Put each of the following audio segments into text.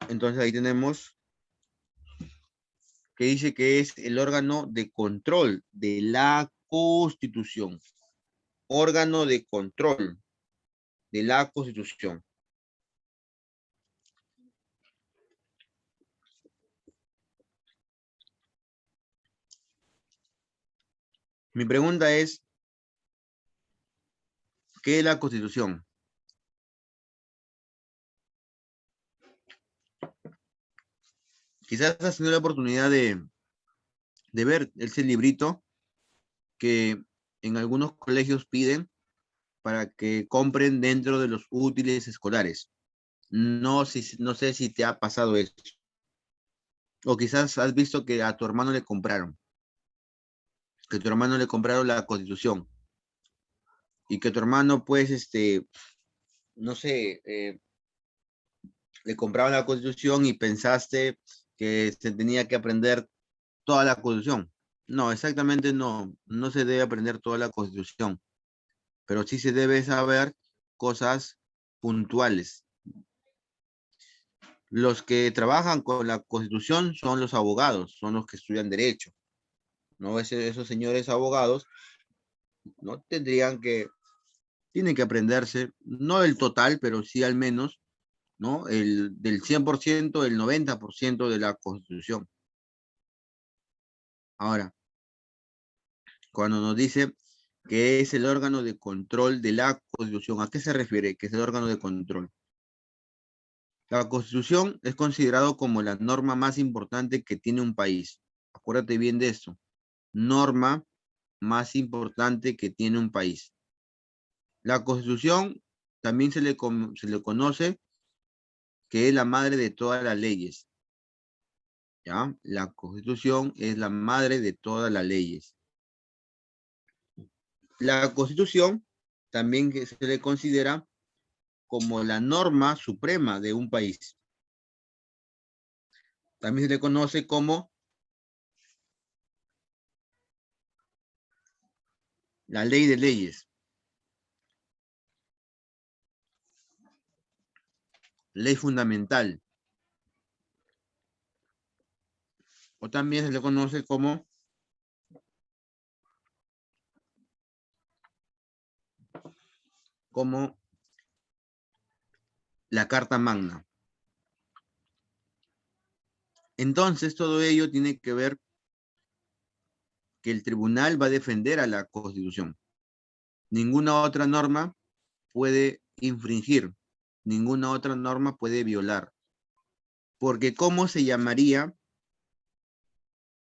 Entonces ahí tenemos que dice que es el órgano de control de la Constitución. Órgano de control de la Constitución. Mi pregunta es, ¿qué es la Constitución? Quizás has tenido la oportunidad de ver ese librito que en algunos colegios piden para que compren dentro de los útiles escolares. No sé si te ha pasado eso. O quizás has visto que a tu hermano le compraron. Que a tu hermano le compraron la Constitución. Y que tu hermano, pues, no sé, le compraban la Constitución y pensaste que se tenía que aprender toda la Constitución. No, exactamente no se debe aprender toda la Constitución, pero sí se debe saber cosas puntuales. Los que trabajan con la Constitución son los abogados, son los que estudian derecho, ¿no? Esos señores abogados, ¿no? Tienen que aprenderse, no el total, pero sí al menos, ¿no? Del 100%, el 90% de la Constitución. Ahora, cuando nos dice que es el órgano de control de la Constitución, ¿a qué se refiere que es el órgano de control? La Constitución es considerado como la norma más importante que tiene un país. Acuérdate bien de esto. Norma más importante que tiene un país. La Constitución también se le conoce que es la madre de todas las leyes. ¿Ya? La Constitución es la madre de todas las leyes. La Constitución también se le considera como la norma suprema de un país. También se le conoce como la ley de leyes. Ley fundamental. O también se le conoce como la Carta Magna. Entonces, todo ello tiene que ver que el tribunal va a defender a la Constitución. Ninguna otra norma puede infringir, ninguna otra norma puede violar. Porque ¿cómo se llamaría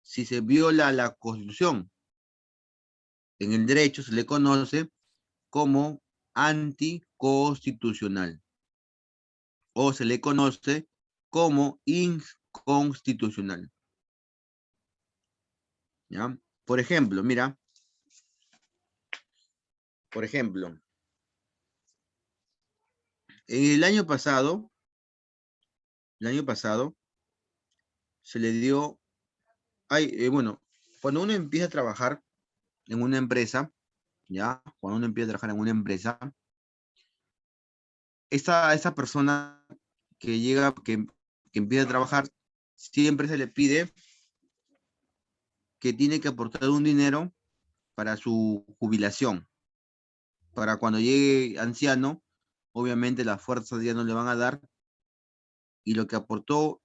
si se viola la Constitución? En el derecho se le conoce como anticonstitucional o se le conoce como inconstitucional. ¿Ya? Por ejemplo, mira, por ejemplo, el año pasado se le dio, bueno, cuando uno empieza a trabajar en una empresa, ¿ya? Cuando uno empieza a trabajar en una empresa, esa persona que llega, que empieza a trabajar, siempre se le pide que tiene que aportar un dinero para su jubilación. Para cuando llegue anciano, obviamente las fuerzas ya no le van a dar y lo que aportó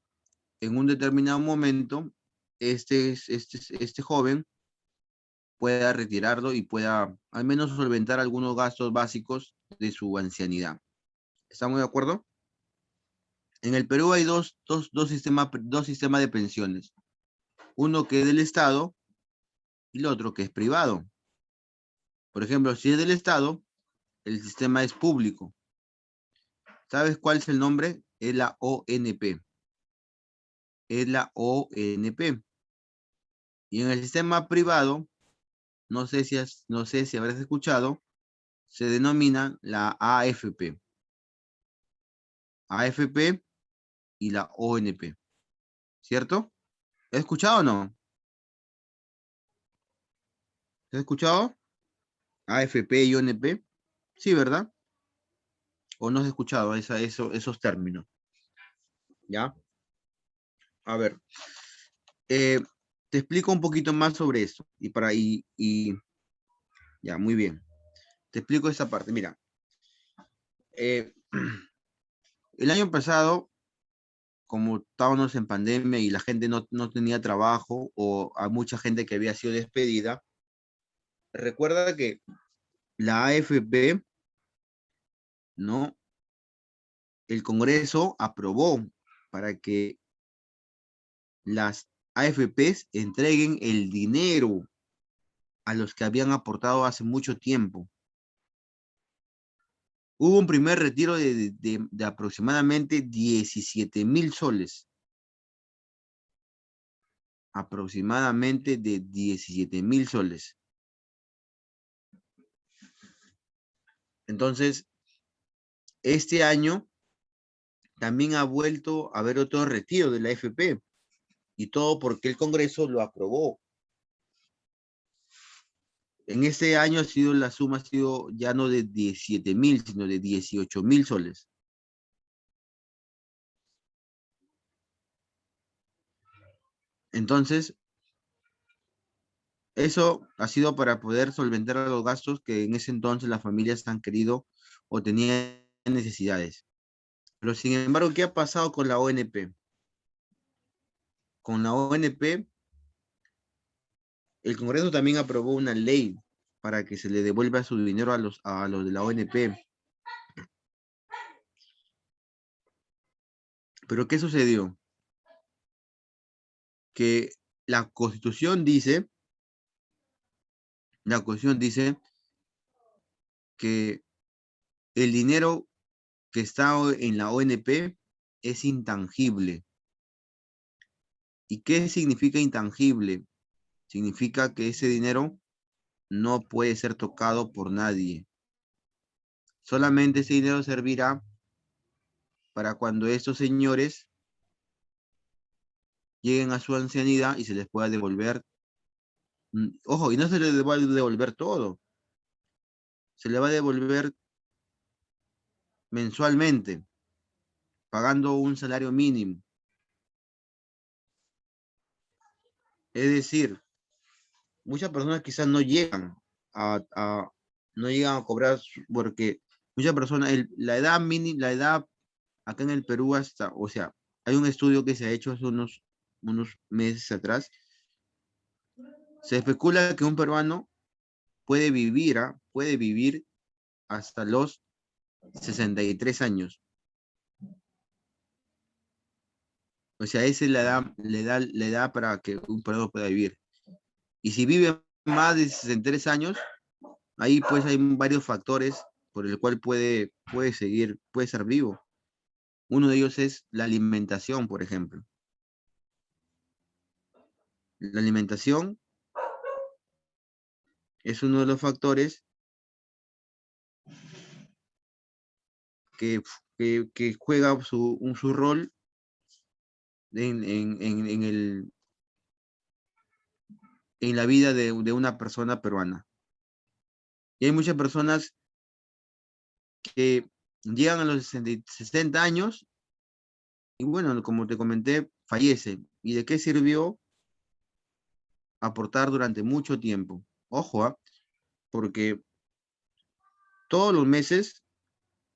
en un determinado momento, este joven pueda retirarlo y pueda al menos solventar algunos gastos básicos de su ancianidad. ¿Estamos de acuerdo? En el Perú hay dos sistemas de pensiones. Uno que es del Estado y el otro que es privado. Por ejemplo, si es del Estado, el sistema es público. ¿Sabes cuál es el nombre? Es la ONP. Es la ONP. Y en el sistema privado, no sé si habrás escuchado, se denomina la AFP. AFP y la ONP. ¿Cierto? ¿Has escuchado o no? ¿Has escuchado? AFP y ONP. Sí, ¿verdad? ¿O no has escuchado esos términos? ¿Ya? A ver, eh, te explico un poquito más sobre eso. Ya, muy bien. Te explico esta parte. Mira, eh, el año pasado, como estábamos en pandemia y la gente no tenía trabajo, o a mucha gente que había sido despedida, recuerda que la AFP, ¿no? El Congreso aprobó para que las AFPs entreguen el dinero a los que habían aportado hace mucho tiempo. Hubo un primer retiro de aproximadamente 17,000 soles. Aproximadamente de 17,000 soles. Entonces, este año también ha vuelto a haber otro retiro de la AFP. Y todo porque el Congreso lo aprobó. En este año la suma ha sido ya no de 17,000, sino de 18,000 soles. Entonces, eso ha sido para poder solventar los gastos que en ese entonces las familias han querido o tenían necesidades. Pero sin embargo, ¿qué ha pasado con la ONP? Con la ONP, el Congreso también aprobó una ley para que se le devuelva su dinero a los de la ONP. Pero ¿qué sucedió? Que la Constitución dice que el dinero que está en la ONP es intangible. ¿Y qué significa intangible? Significa que ese dinero no puede ser tocado por nadie. Solamente ese dinero servirá para cuando estos señores lleguen a su ancianidad y se les pueda devolver. Ojo, y no se les va a devolver todo. Se le va a devolver mensualmente, pagando un salario mínimo. Es decir, muchas personas quizás a, no llegan a cobrar porque muchas personas, la edad mínima, la edad acá en el Perú hasta, o sea, hay un estudio que se ha hecho hace unos meses atrás. Se especula que un peruano puede vivir hasta los 63 años. O sea, esa es la edad para que un peruano pueda vivir. Y si vive más de 63 años, ahí pues hay varios factores por el cual puede ser vivo. Uno de ellos es la alimentación, por ejemplo. La alimentación es uno de los factores que, que juega su rol en la vida de una persona peruana. Y hay muchas personas que llegan a los 60 años y bueno, como te comenté, fallecen. ¿Y de qué sirvió aportar durante mucho tiempo? Ojo, porque todos los meses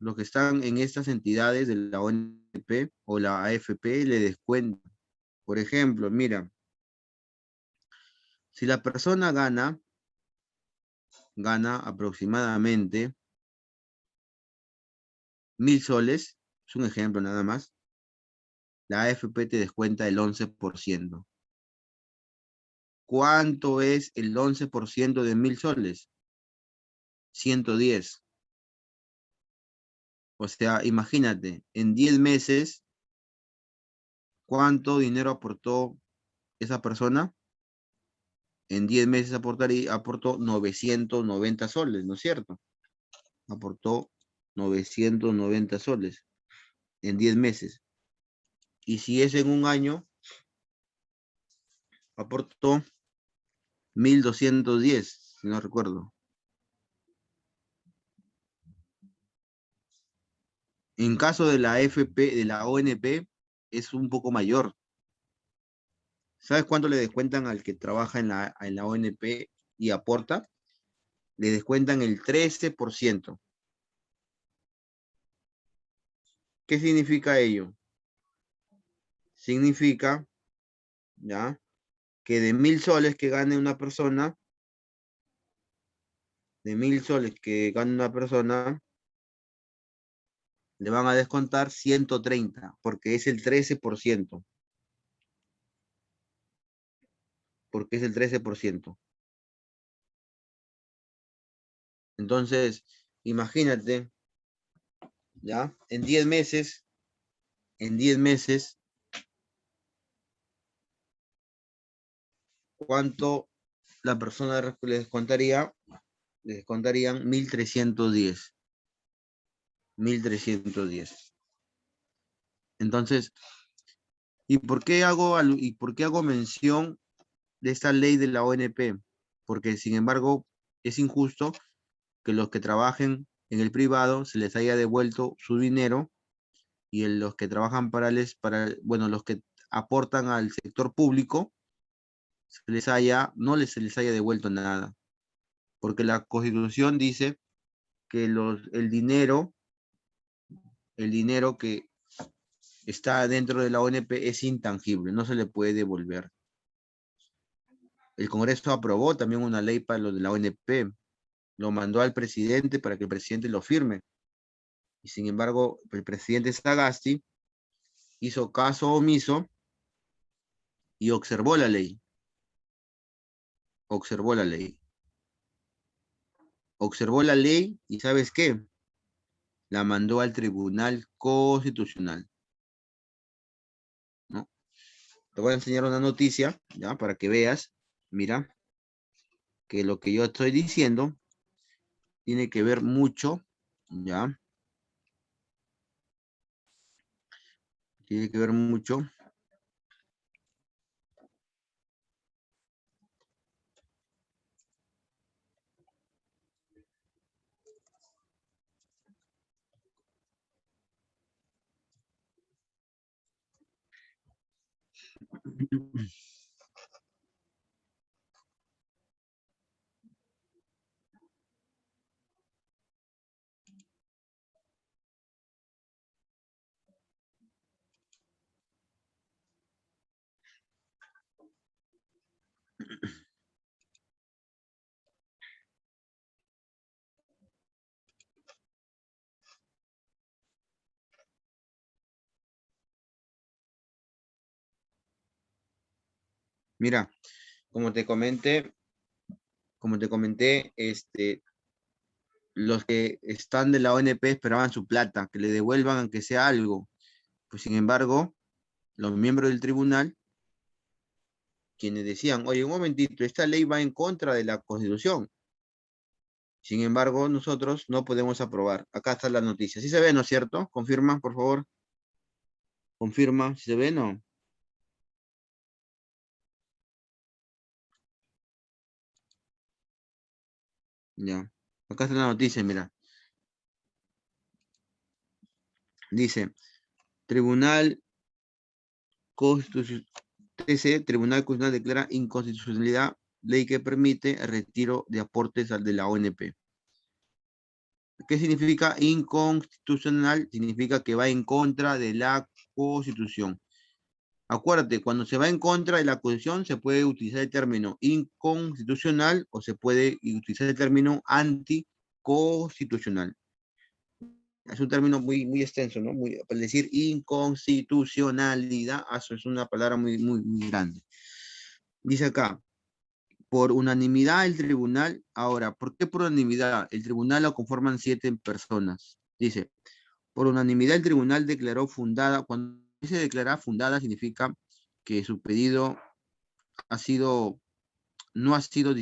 los que están en estas entidades de la ONP o la AFP le descuentan. Por ejemplo, mira, si la persona gana aproximadamente 1,000 soles, es un ejemplo nada más, la AFP te descuenta el 11%. ¿Cuánto es el 11% de 1,000 soles? 110. O sea, imagínate, en 10 meses, ¿cuánto dinero aportó esa persona? En 10 meses aportó 990 soles, ¿no es cierto? Aportó 990 soles en 10 meses. Y si es en un año, aportó 1,210, si no recuerdo. En caso de la FP, de la ONP, es un poco mayor. ¿Sabes cuánto le descuentan al que trabaja en la ONP y aporta? Le descuentan el 13%. ¿Qué significa ello? Significa, ¿ya? Que de 1.000 soles que gane una persona, de 1.000 soles que gane una persona, le van a descontar 130, porque es el 13%. Porque es el 13%. Entonces, imagínate, ¿ya? En 10 meses, ¿cuánto la persona le descontaría? Le descontarían 1.310. 1.310. Entonces, ¿y por qué hago mención de esta ley de la ONP? Porque, sin embargo, es injusto que los que trabajen en el privado se les haya devuelto su dinero y los que trabajan bueno, los que aportan al sector público, se les haya devuelto nada. Porque la Constitución dice que el dinero que está dentro de la ONP es intangible, no se le puede devolver. El Congreso aprobó también una ley para lo de la ONP, lo mandó al presidente para que el presidente lo firme. Y sin embargo, el presidente Sagasti hizo caso omiso y observó la ley. Observó la ley. Observó la ley y ¿sabes qué? La mandó al Tribunal Constitucional, ¿no? Te voy a enseñar una noticia, ¿ya? Para que veas, mira, que lo que yo estoy diciendo tiene que ver mucho, ¿ya? Tiene que ver mucho. Mira, como te comenté, los que están de la ONP esperaban su plata, que le devuelvan aunque sea algo. Pues sin embargo, los miembros del tribunal, quienes decían, oye, un momentito, esta ley va en contra de la Constitución. Sin embargo, nosotros no podemos aprobar. Acá está la noticia. ¿Sí se ve, no es cierto? Confirma, por favor. Confirma, ¿sí se ve, no? Ya. Acá está la noticia, mira. Dice, Tribunal Constitucional, Tribunal Constitucional declara inconstitucionalidad ley que permite el retiro de aportes al de la ONP. ¿Qué significa inconstitucional? Significa que va en contra de la Constitución. Acuérdate, cuando se va en contra de la Constitución se puede utilizar el término inconstitucional o se puede utilizar el término anticonstitucional. Es un término muy, muy extenso, ¿no? Para decir inconstitucionalidad, eso es una palabra muy, muy, muy grande. Dice acá, por unanimidad el tribunal, ahora, ¿por qué por unanimidad? El tribunal lo conforman 7 personas. Dice, por unanimidad el tribunal declaró fundada, cuando dice declarar fundada significa que su pedido ha sido, no ha sido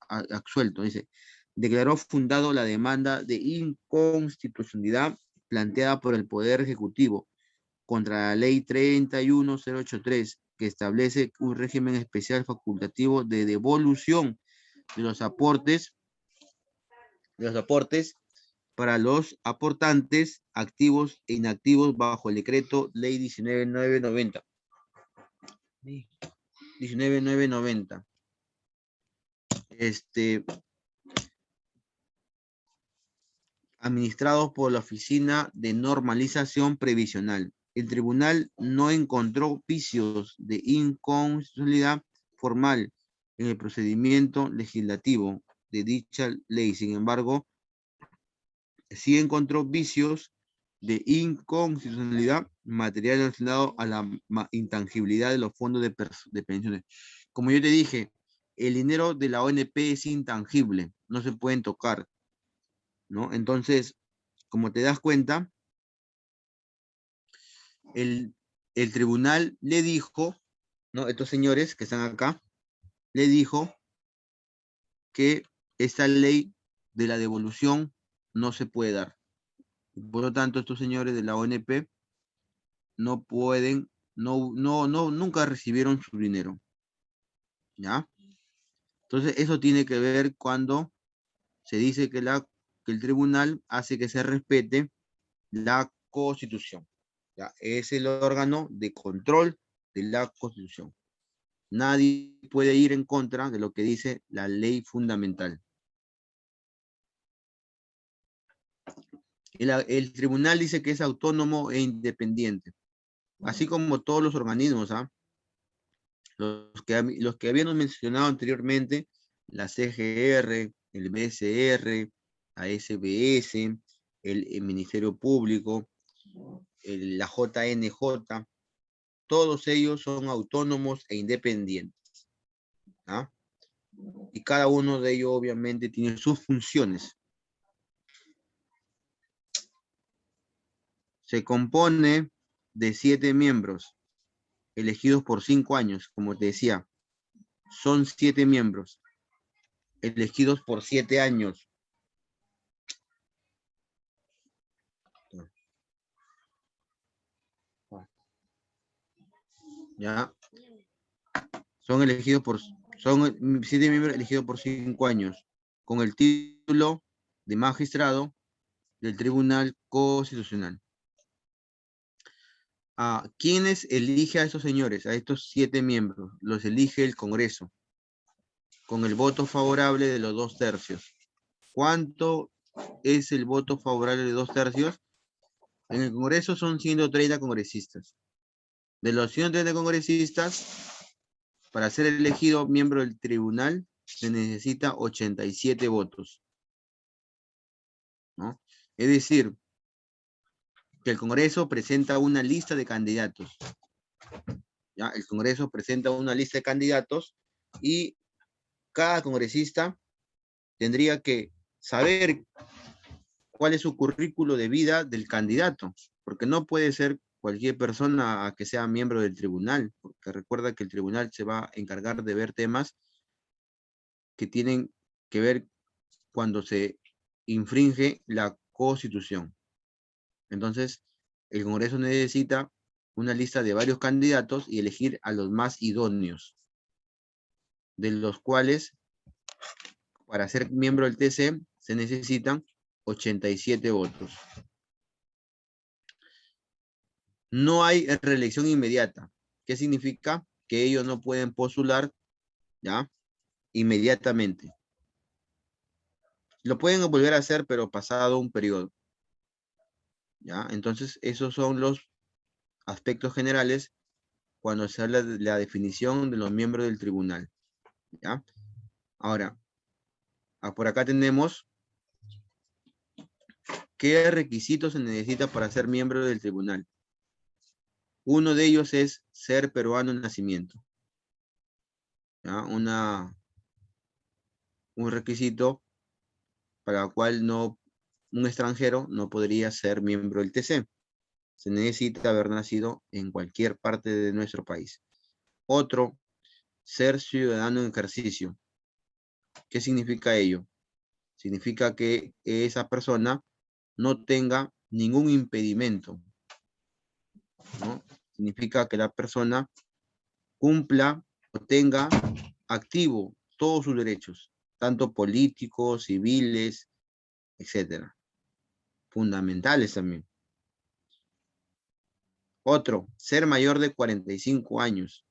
absuelto. Dice, declaró fundado la demanda de inconstitucionalidad planteada por el Poder Ejecutivo contra la Ley 31083, que establece un régimen especial facultativo de devolución de los aportes para los aportantes activos e inactivos bajo el decreto ley 19990. 19990. Administrados por la Oficina de Normalización Previsional. El tribunal no encontró vicios de inconstitucionalidad formal en el procedimiento legislativo de dicha ley. Sin embargo, sí encontró vicios de inconstitucionalidad material relacionado a la intangibilidad de los fondos de pensiones. Como yo te dije, el dinero de la ONP es intangible, no se pueden tocar, ¿no? Entonces, como te das cuenta, el tribunal le dijo, ¿no? Estos señores que están acá, le dijo que esta ley de la devolución no se puede dar. Por lo tanto, estos señores de la ONP no pueden, nunca recibieron su dinero, ¿ya? Entonces, eso tiene que ver cuando se dice que el tribunal hace que se respete la Constitución, ¿ya? Es el órgano de control de la Constitución. Nadie puede ir en contra de lo que dice la ley fundamental. El tribunal dice que es autónomo e independiente, así como todos los organismos, ¿ah? Los que habíamos mencionado anteriormente, la CGR, el BCR, la SBS, el Ministerio Público, la JNJ, todos ellos son autónomos e independientes, ¿ah? Y cada uno de ellos obviamente tiene sus funciones. Se compone de 7 miembros, elegidos por 5 años, como te decía. Son 7 miembros, elegidos por 7 años. ¿Ya? Son 7 miembros elegidos por 5 años, con el título de magistrado del Tribunal Constitucional. ¿Quiénes elige a estos señores, a estos 7 miembros? Los elige el Congreso, con el voto favorable de los 2/3. ¿Cuánto es el voto favorable de 2/3? En el Congreso son 130 congresistas. De los 130 congresistas, para ser elegido miembro del tribunal, se necesita 87 votos, ¿no? Es decir, que el Congreso presenta una lista de candidatos, ¿ya? El Congreso presenta una lista de candidatos y cada congresista tendría que saber cuál es su currículo de vida del candidato, porque no puede ser cualquier persona a que sea miembro del tribunal, porque recuerda que el tribunal se va a encargar de ver temas que tienen que ver cuando se infringe la Constitución. Entonces, el Congreso necesita una lista de varios candidatos y elegir a los más idóneos, de los cuales, para ser miembro del TC, se necesitan 87 votos. No hay reelección inmediata. ¿Qué significa? Que ellos no pueden postular, ¿ya? Inmediatamente. Lo pueden volver a hacer, pero pasado un periodo, ¿ya? Entonces, esos son los aspectos generales cuando se habla de la definición de los miembros del tribunal, ¿ya? Ahora, por acá tenemos qué requisitos se necesita para ser miembro del tribunal. Uno de ellos es ser peruano de nacimiento, ¿ya? Un requisito para el cual un extranjero no podría ser miembro del TC. Se necesita haber nacido en cualquier parte de nuestro país. Otro, ser ciudadano en ejercicio. ¿Qué significa ello? Significa que esa persona no tenga ningún impedimento, ¿no? Significa que la persona cumpla o tenga activo todos sus derechos, tanto políticos, civiles, etc. fundamentales también. Otro, ser mayor de 45 años.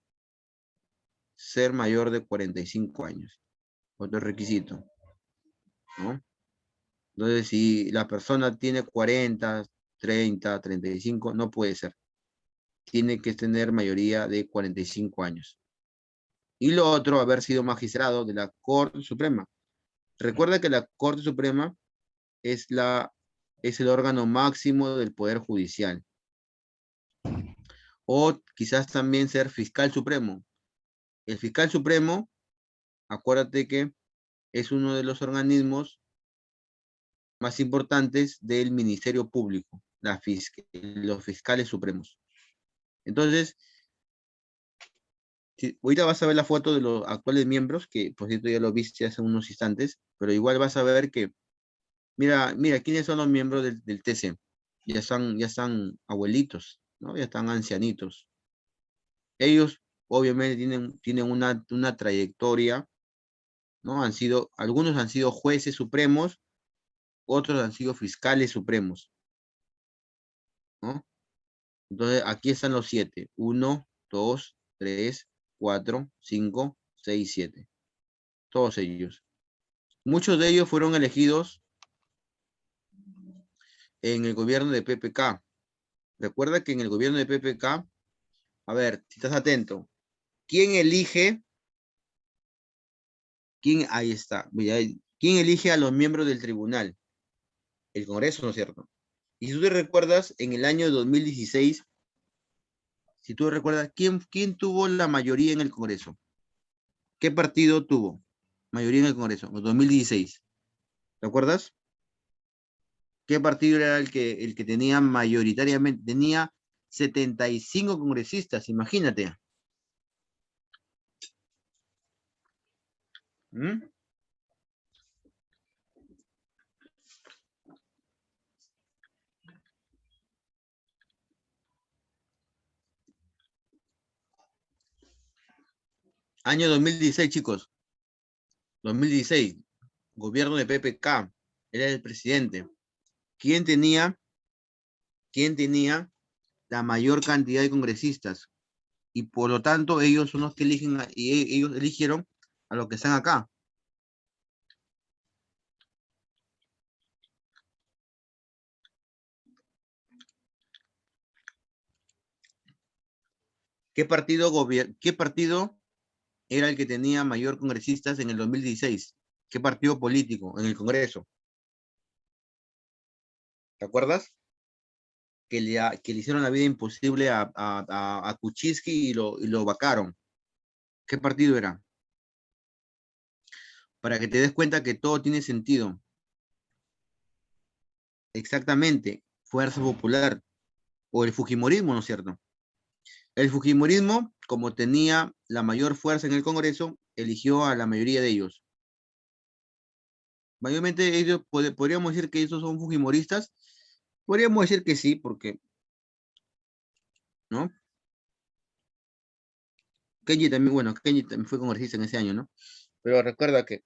Ser mayor de 45 años. Otro requisito, ¿no? Entonces, si la persona tiene 40, 30, 35, no puede ser. Tiene que tener mayoría de 45 años. Y lo otro, haber sido magistrado de la Corte Suprema. Recuerda que la Corte Suprema es el órgano máximo del Poder Judicial. O quizás también ser fiscal supremo. El fiscal supremo, acuérdate que es uno de los organismos más importantes del Ministerio Público, los fiscales supremos. Entonces, ahorita vas a ver la foto de los actuales miembros, que por cierto ya lo viste hace unos instantes, pero igual vas a ver que, mira, ¿quiénes son los miembros del TC? Ya están abuelitos, ¿no? Ya están ancianitos. Ellos obviamente tienen una trayectoria, ¿no? Algunos han sido jueces supremos, otros han sido fiscales supremos, ¿no? Entonces, aquí están los 7. 1, 2, 3, 4, 5, 6, 7. Todos ellos. Muchos de ellos fueron elegidos en el gobierno de PPK. Recuerda que en el gobierno de PPK, a ver, si estás atento, ¿quién elige? Ahí está. ¿Quién elige a los miembros del tribunal? El Congreso, ¿no es cierto? Y si tú te recuerdas, en el año 2016, si tú recuerdas, ¿quién tuvo la mayoría en el Congreso? ¿Qué partido tuvo mayoría en el Congreso? En 2016. ¿Te acuerdas? ¿Qué partido era el que tenía mayoritariamente? Tenía 75 congresistas, imagínate. ¿Mm? Año 2016, chicos. 2016. Gobierno de PPK. Era el presidente. ¿Quién tenía la mayor cantidad de congresistas? Y por lo tanto, ellos son los que eligen, y ellos eligieron a los que están acá. ¿Qué partido era el que tenía mayor congresistas en el 2016? ¿Qué partido político en el Congreso? ¿Te acuerdas? Que le hicieron la vida imposible a Kuczynski y lo vacaron. ¿Qué partido era? Para que te des cuenta que todo tiene sentido. Exactamente. Fuerza Popular. O el Fujimorismo, ¿no es cierto? El Fujimorismo, como tenía la mayor fuerza en el Congreso, eligió a la mayoría de ellos. Mayormente ellos, podríamos decir que ellos son fujimoristas. Podríamos decir que sí, porque, ¿no? Kenji también fue congresista en ese año, ¿no? Pero recuerda que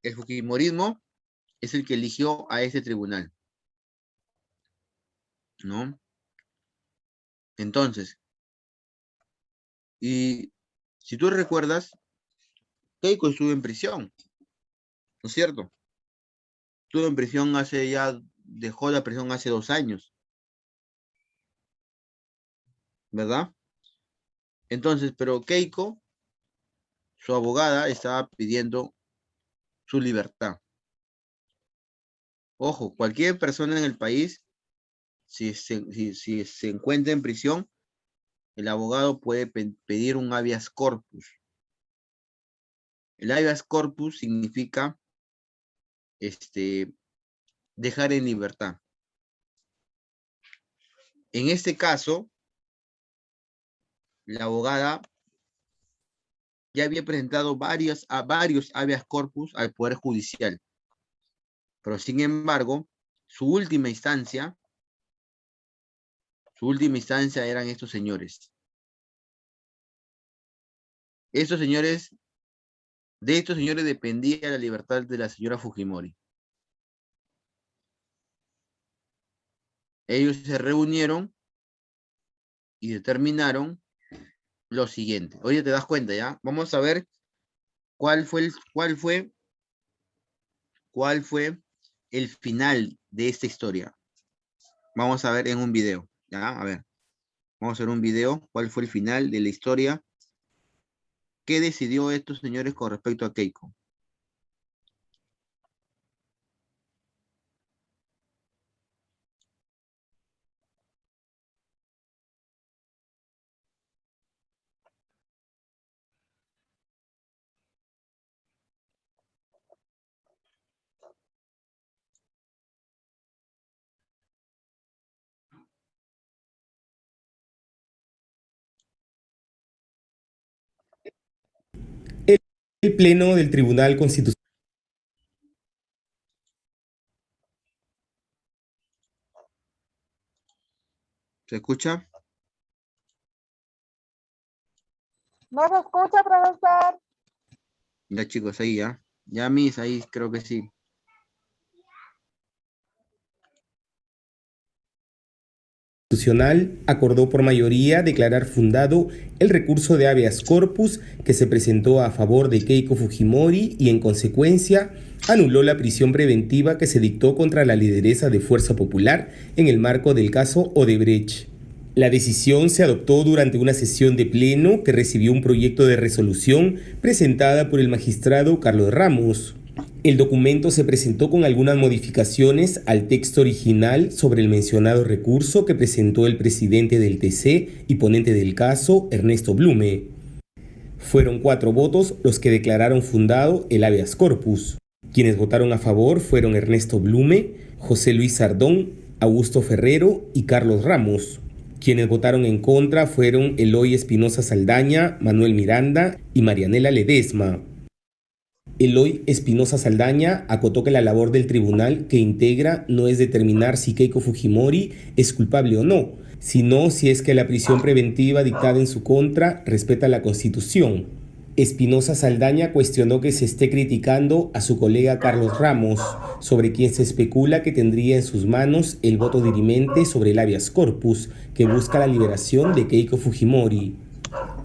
el Fujimorismo es el que eligió a ese tribunal, ¿no? Entonces, y si tú recuerdas, Keiko estuvo en prisión, ¿no es cierto? Estuvo en prisión dejó la prisión hace 2 años, ¿verdad? Entonces, pero Keiko, su abogada, estaba pidiendo su libertad. Ojo, cualquier persona en el país, si se encuentra en prisión, el abogado puede pedir un habeas corpus. El habeas corpus significa dejar en libertad. En este caso, la abogada ya había presentado varios habeas corpus al Poder Judicial, pero sin embargo, su última instancia eran estos señores. De estos señores dependía la libertad de la señora Fujimori. Ellos se reunieron y determinaron lo siguiente. Oye, ¿te das cuenta ya? Vamos a ver cuál fue el final de esta historia. Vamos a ver en un video, ¿ya? A ver, vamos a ver un video, cuál fue el final de la historia. ¿Qué decidió estos señores con respecto a Keiko? El Pleno del Tribunal Constitucional. ¿Se escucha? No se escucha, profesor. Ya, chicos, ahí ya. Ya, mis, ahí creo que sí. Constitucional acordó por mayoría declarar fundado el recurso de habeas corpus que se presentó a favor de Keiko Fujimori y en consecuencia anuló la prisión preventiva que se dictó contra la lideresa de Fuerza Popular en el marco del caso Odebrecht. La decisión se adoptó durante una sesión de pleno que recibió un proyecto de resolución presentada por el magistrado Carlos Ramos. El documento se presentó con algunas modificaciones al texto original sobre el mencionado recurso que presentó el presidente del TC y ponente del caso, Ernesto Blume. Fueron 4 votos los que declararon fundado el habeas corpus. Quienes votaron a favor fueron Ernesto Blume, José Luis Sardón, Augusto Ferrero y Carlos Ramos. Quienes votaron en contra fueron Eloy Espinosa Saldaña, Manuel Miranda y Marianela Ledesma. Eloy Espinosa Saldaña acotó que la labor del tribunal que integra no es determinar si Keiko Fujimori es culpable o no, sino si es que la prisión preventiva dictada en su contra respeta la Constitución. Espinosa Saldaña cuestionó que se esté criticando a su colega Carlos Ramos, sobre quien se especula que tendría en sus manos el voto dirimente sobre el habeas corpus, que busca la liberación de Keiko Fujimori.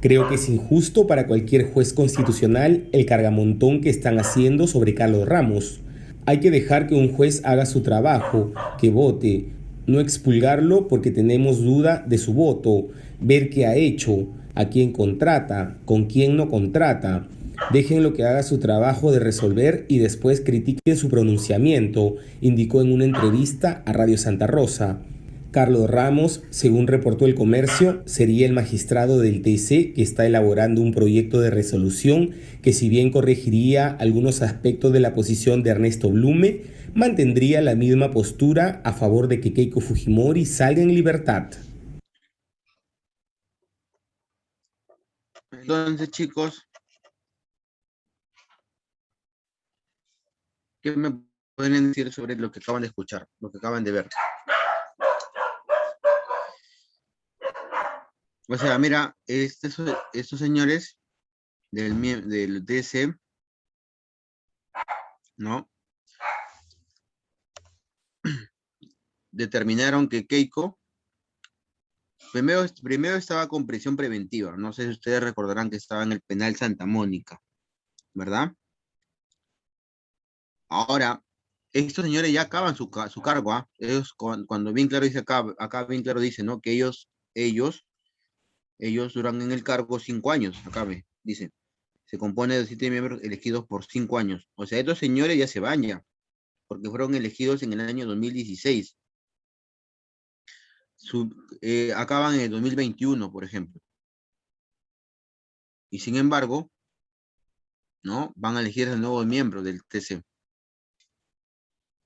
Creo que es injusto para cualquier juez constitucional el cargamontón que están haciendo sobre Carlos Ramos. Hay que dejar que un juez haga su trabajo, que vote, no expulgarlo porque tenemos duda de su voto, ver qué ha hecho, a quién contrata, con quién no contrata. Déjenlo que haga su trabajo de resolver y después critiquen su pronunciamiento, indicó en una entrevista a Radio Santa Rosa. Carlos Ramos, según reportó El Comercio, sería el magistrado del TC que está elaborando un proyecto de resolución que, si bien corregiría algunos aspectos de la posición de Ernesto Blume, mantendría la misma postura a favor de que Keiko Fujimori salga en libertad. Entonces, chicos, ¿qué me pueden decir sobre lo que acaban de escuchar, lo que acaban de ver? O sea, mira, estos señores del DC, ¿no? Determinaron que Keiko, primero estaba con prisión preventiva, no sé si ustedes recordarán que estaba en el penal Santa Mónica, ¿verdad? Ahora, estos señores ya acaban su cargo, ¿ah? Ellos, cuando bien claro dice acá bien claro dice, ¿no? Que ellos duran en el cargo 5 años, acá dice. Se compone de 7 miembros elegidos por 5 años. O sea, estos señores ya se van ya, porque fueron elegidos en el año 2016. Acaban en el 2021, por ejemplo. Y sin embargo, ¿no? Van a elegir al nuevo miembro del TC.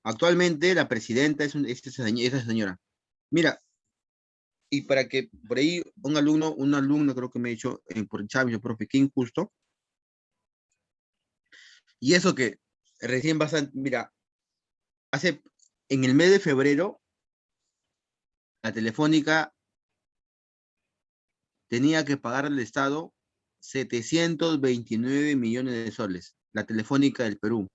Actualmente la presidenta es esa señora. Mira, y para que por ahí un alumno creo que me ha dicho por el chat, profe, qué injusto. Y eso que recién bastante, mira, en el mes de febrero, la Telefónica tenía que pagar al Estado 729 millones de soles, la Telefónica del Perú.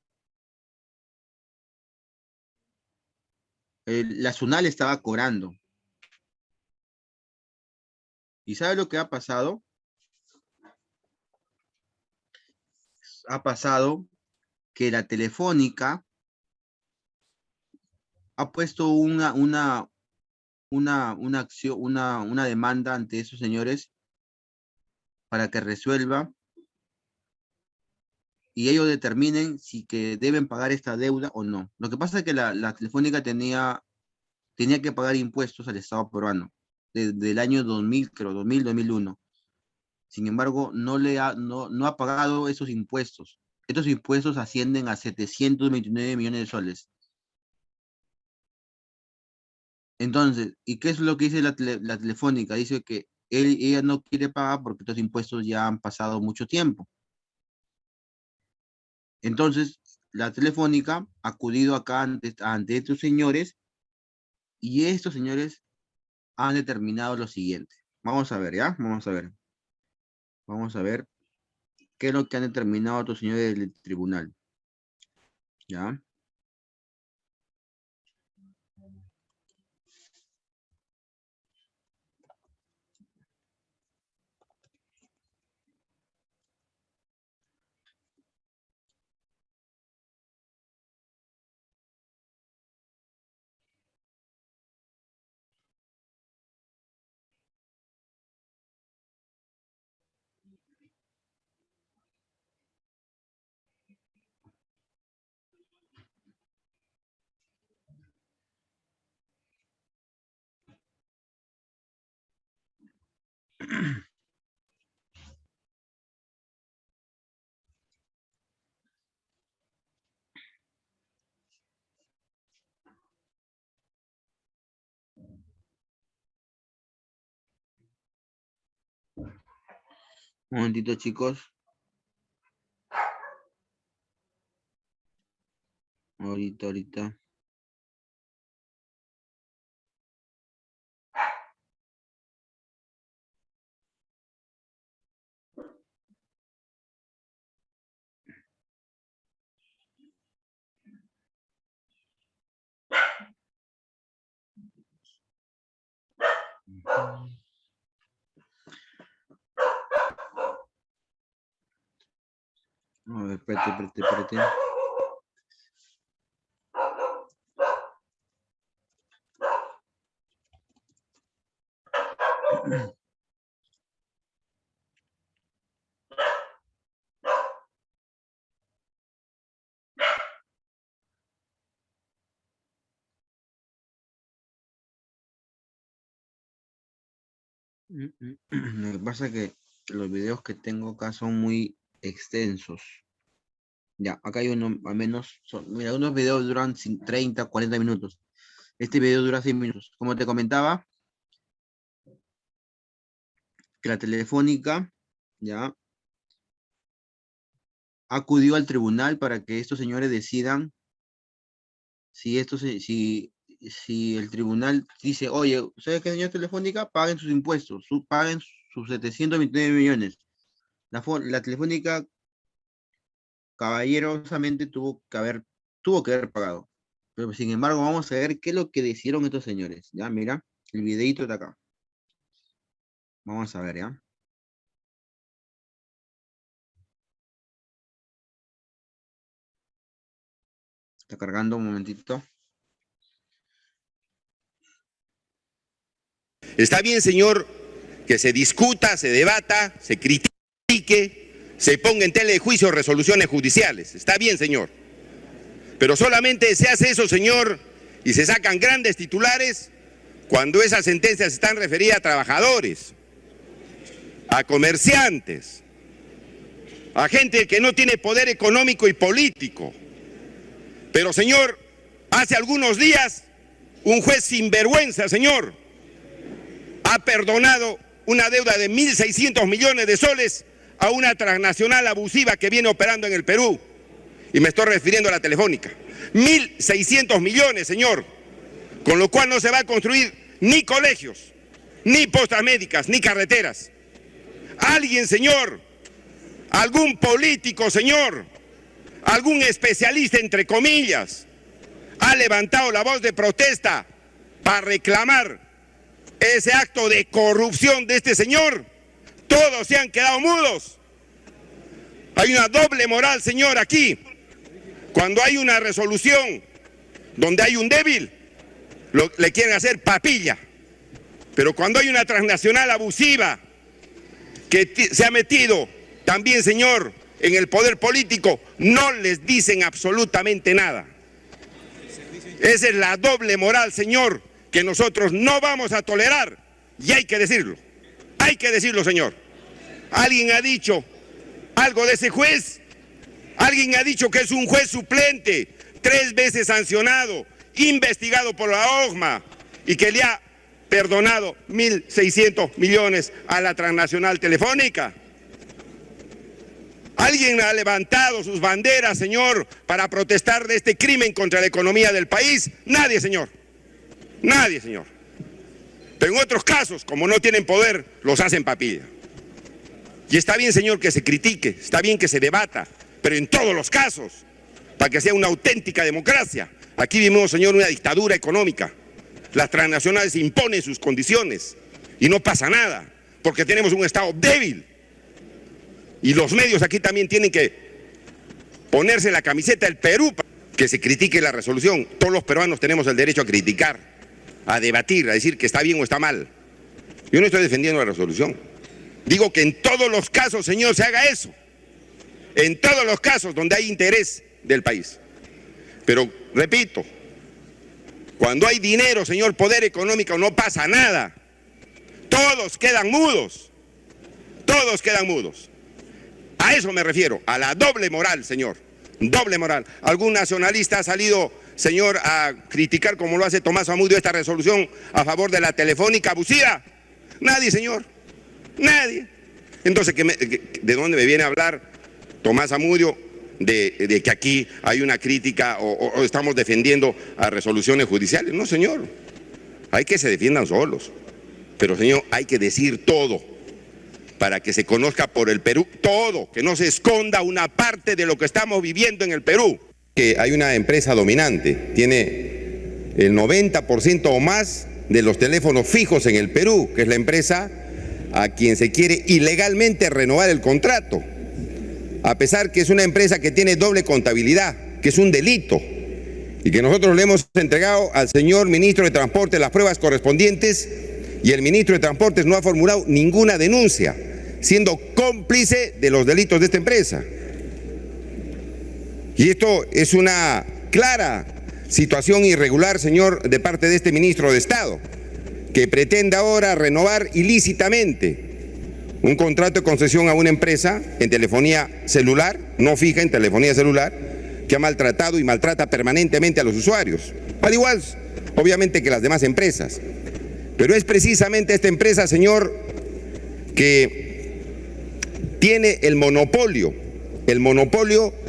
la SUNAL estaba cobrando. ¿Y sabe lo que ha pasado? Ha pasado que la Telefónica ha puesto una acción, una demanda ante esos señores para que resuelva y ellos determinen si que deben pagar esta deuda o no. Lo que pasa es que la Telefónica tenía que pagar impuestos al Estado peruano desde el año 2000, creo, 2001. Sin embargo, no ha pagado esos impuestos. Estos impuestos ascienden a 729 millones de soles. Entonces, ¿y qué es lo que dice la Telefónica? Dice que ella no quiere pagar porque estos impuestos ya han pasado mucho tiempo. Entonces, la Telefónica ha acudido acá ante estos señores y estos señores han determinado lo siguiente. Vamos a ver, ¿ya? Vamos a ver. Vamos a ver qué es lo que han determinado estos señores del tribunal. ¿Ya? Un momentito, chicos. Ahorita. A ver, espérate. Lo que pasa es que los videos que tengo acá son muy extensos. Ya, acá hay uno, al menos, mira, unos videos duran 30, 40 minutos. Este video dura 6 minutos. Como te comentaba, que la Telefónica, ya, acudió al tribunal para que estos señores decidan si el tribunal dice, oye, ¿sabes qué, señor Telefónica? Paguen sus impuestos, paguen sus 729 millones. La Telefónica caballerosamente tuvo que haber pagado. Pero sin embargo, vamos a ver qué es lo que decidieron estos señores. Ya, mira, el videito de acá. Vamos a ver, ¿ya? Está cargando un momentito. Está bien, señor, que se discuta, se debata, se critique, se ponga en tela de juicio resoluciones judiciales. Está bien, señor. Pero solamente se hace eso, señor, y se sacan grandes titulares cuando esas sentencias están referidas a trabajadores, a comerciantes, a gente que no tiene poder económico y político. Pero, señor, hace algunos días, un juez sinvergüenza, señor, ha perdonado una deuda de 1.600 millones de soles a una transnacional abusiva que viene operando en el Perú. Y me estoy refiriendo a la Telefónica. 1.600 millones, señor. Con lo cual no se va a construir ni colegios, ni postas médicas, ni carreteras. Alguien, señor, algún político, señor, algún especialista, entre comillas, ha levantado la voz de protesta para reclamar ese acto de corrupción de este señor, todos se han quedado mudos. Hay una doble moral, señor, aquí. Cuando hay una resolución donde hay un débil, le quieren hacer papilla. Pero cuando hay una transnacional abusiva que se ha metido también, señor, en el poder político, no les dicen absolutamente nada. Esa es la doble moral, señor, que nosotros no vamos a tolerar. Y hay que decirlo. Hay que decirlo, señor. ¿Alguien ha dicho algo de ese juez? ¿Alguien ha dicho que es un juez suplente, 3 veces sancionado, investigado por la OJMA y que le ha perdonado 1.600 millones a la transnacional telefónica? ¿Alguien ha levantado sus banderas, señor, para protestar de este crimen contra la economía del país? Nadie, señor. Nadie, señor. Pero en otros casos, como no tienen poder, los hacen papilla. Y está bien, señor, que se critique, está bien que se debata, pero en todos los casos, para que sea una auténtica democracia. Aquí vivimos, señor, una dictadura económica. Las transnacionales imponen sus condiciones y no pasa nada, porque tenemos un Estado débil. Y los medios aquí también tienen que ponerse la camiseta del Perú para que se critique la resolución. Todos los peruanos tenemos el derecho a criticar, a debatir, a decir que está bien o está mal. Yo no estoy defendiendo la resolución. Digo que en todos los casos, señor, se haga eso. En todos los casos donde hay interés del país. Pero, repito, cuando hay dinero, señor, poder económico, no pasa nada. Todos quedan mudos. Todos quedan mudos. A eso me refiero, a la doble moral, señor. Doble moral. ¿Algún nacionalista ha salido, señor, a criticar, como lo hace Tomás Zamudio, esta resolución a favor de la telefónica abusiva? Nadie, señor. Nadie. Entonces, ¿de dónde me viene a hablar Tomás Zamudio de que aquí hay una crítica o estamos defendiendo a resoluciones judiciales? No, señor. Hay que se defiendan solos. Pero, señor, hay que decir todo para que se conozca por el Perú todo, que no se esconda una parte de lo que estamos viviendo en el Perú. Que hay una empresa dominante, tiene el 90% o más de los teléfonos fijos en el Perú, que es la empresa a quien se quiere ilegalmente renovar el contrato, a pesar que es una empresa que tiene doble contabilidad, que es un delito, y que nosotros le hemos entregado al señor ministro de Transporte las pruebas correspondientes, y el ministro de Transportes no ha formulado ninguna denuncia, siendo cómplice de los delitos de esta empresa. Y esto es una clara situación irregular, señor, de parte de este ministro de Estado, que pretende ahora renovar ilícitamente un contrato de concesión a una empresa en telefonía celular, no fija, en telefonía celular, que ha maltratado y maltrata permanentemente a los usuarios, al igual, obviamente, que las demás empresas. Pero es precisamente esta empresa, señor, que tiene el monopolio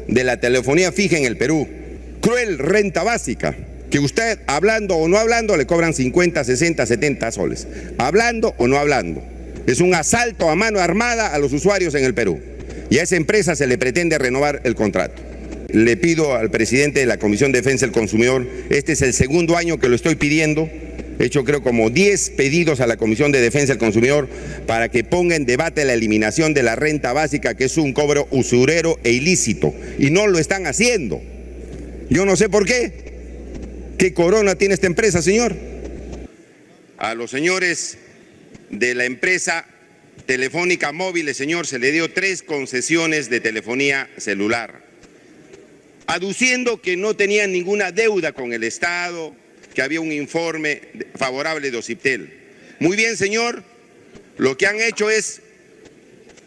de la telefonía fija en el Perú. Cruel renta básica, que usted, hablando o no hablando, le cobran 50, 60, 70 soles. Hablando o no hablando. Es un asalto a mano armada a los usuarios en el Perú. Y a esa empresa se le pretende renovar el contrato. Le pido al presidente de la Comisión de Defensa del Consumidor, este es el segundo año que lo estoy pidiendo, he hecho creo como 10 pedidos a la Comisión de Defensa del Consumidor para que ponga en debate la eliminación de la renta básica, que es un cobro usurero e ilícito, y no lo están haciendo. Yo no sé por qué. ¿Qué corona tiene esta empresa, señor? A los señores de la empresa Telefónica Móviles, señor, se le dio 3 concesiones de telefonía celular, aduciendo que no tenían ninguna deuda con el Estado, que había un informe favorable de OCIPTEL. Muy bien, señor, lo que han hecho es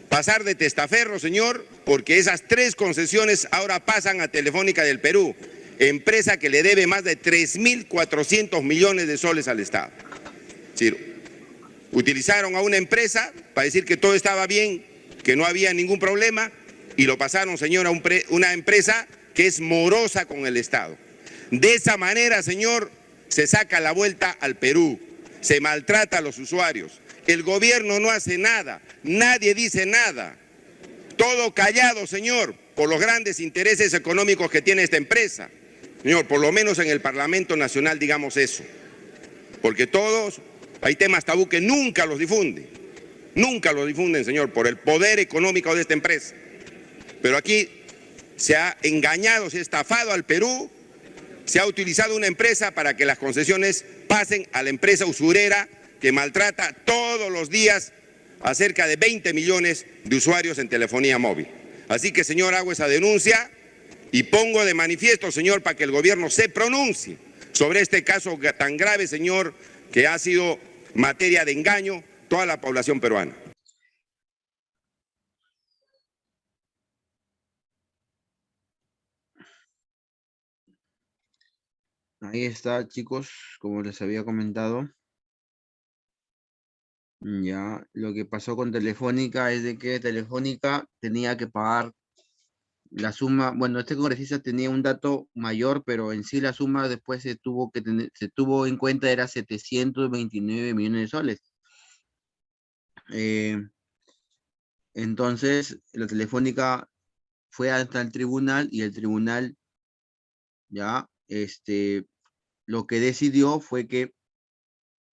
pasar de testaferro, señor, porque esas 3 concesiones ahora pasan a Telefónica del Perú, empresa que le debe más de 3.400 millones de soles al Estado. Es decir, utilizaron a una empresa para decir que todo estaba bien, que no había ningún problema, y lo pasaron, señor, a una empresa que es morosa con el Estado. De esa manera, señor, se saca la vuelta al Perú, se maltrata a los usuarios. El gobierno no hace nada, nadie dice nada. Todo callado, señor, por los grandes intereses económicos que tiene esta empresa. Señor, por lo menos en el Parlamento Nacional digamos eso. Porque todos, hay temas tabú que nunca los difunden. Nunca los difunden, señor, por el poder económico de esta empresa. Pero aquí se ha engañado, se ha estafado al Perú, se ha utilizado una empresa para que las concesiones pasen a la empresa usurera que maltrata todos los días a cerca de 20 millones de usuarios en telefonía móvil. Así que, señor, hago esa denuncia y pongo de manifiesto, señor, para que el gobierno se pronuncie sobre este caso tan grave, señor, que ha sido materia de engaño toda la población peruana. Ahí está, chicos, como les había comentado. Ya, lo que pasó con Telefónica es de que Telefónica tenía que pagar la suma. Bueno, este congresista tenía un dato mayor, pero en sí la suma después se tuvo en cuenta era 729 millones de soles. Entonces, la Telefónica fue hasta el tribunal y el tribunal ya, lo que decidió fue que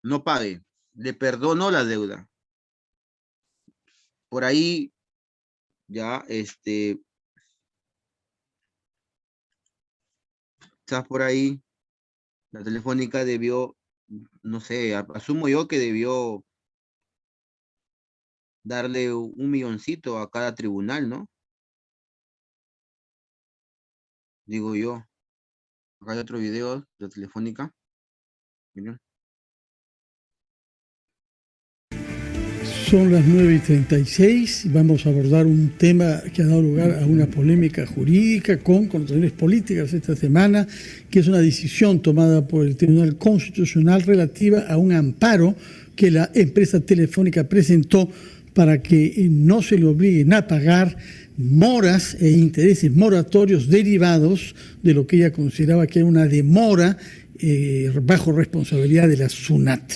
no pague, le perdonó la deuda. Por ahí, ya, quizás por ahí, la Telefónica debió, no sé, asumo yo que debió darle un milloncito a cada tribunal, ¿no? Digo yo. Acá hay otro video de Telefónica. Miren. Son las 9:36 y vamos a abordar un tema que ha dado lugar a una polémica jurídica con connotaciones políticas esta semana, que es una decisión tomada por el Tribunal Constitucional relativa a un amparo que la empresa Telefónica presentó para que no se le obliguen a pagar moras e intereses moratorios derivados de lo que ella consideraba que era una demora bajo responsabilidad de la SUNAT.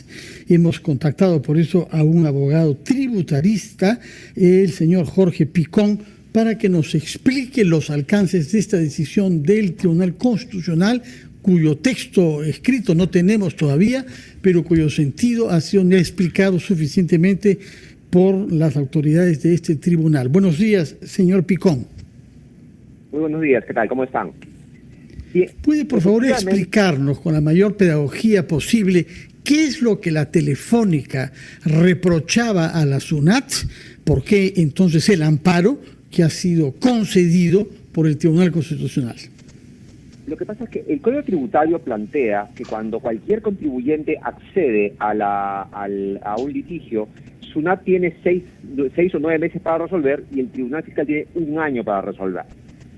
Hemos contactado por eso a un abogado tributarista, el señor Jorge Picón, para que nos explique los alcances de esta decisión del Tribunal Constitucional, cuyo texto escrito no tenemos todavía, pero cuyo sentido ha sido ya explicado suficientemente por las autoridades de este tribunal. Buenos días, señor Picón. Muy buenos días, ¿qué tal? ¿Cómo están? Bien, ¿puede, por favor, explicarnos con la mayor pedagogía posible qué es lo que la Telefónica reprochaba a la SUNAT? ¿Por qué entonces el amparo que ha sido concedido por el Tribunal Constitucional? Lo que pasa es que el Código Tributario plantea que cuando cualquier contribuyente accede a un litigio, SUNAT tiene 6 o 9 meses para resolver y el Tribunal Fiscal tiene 1 año para resolver.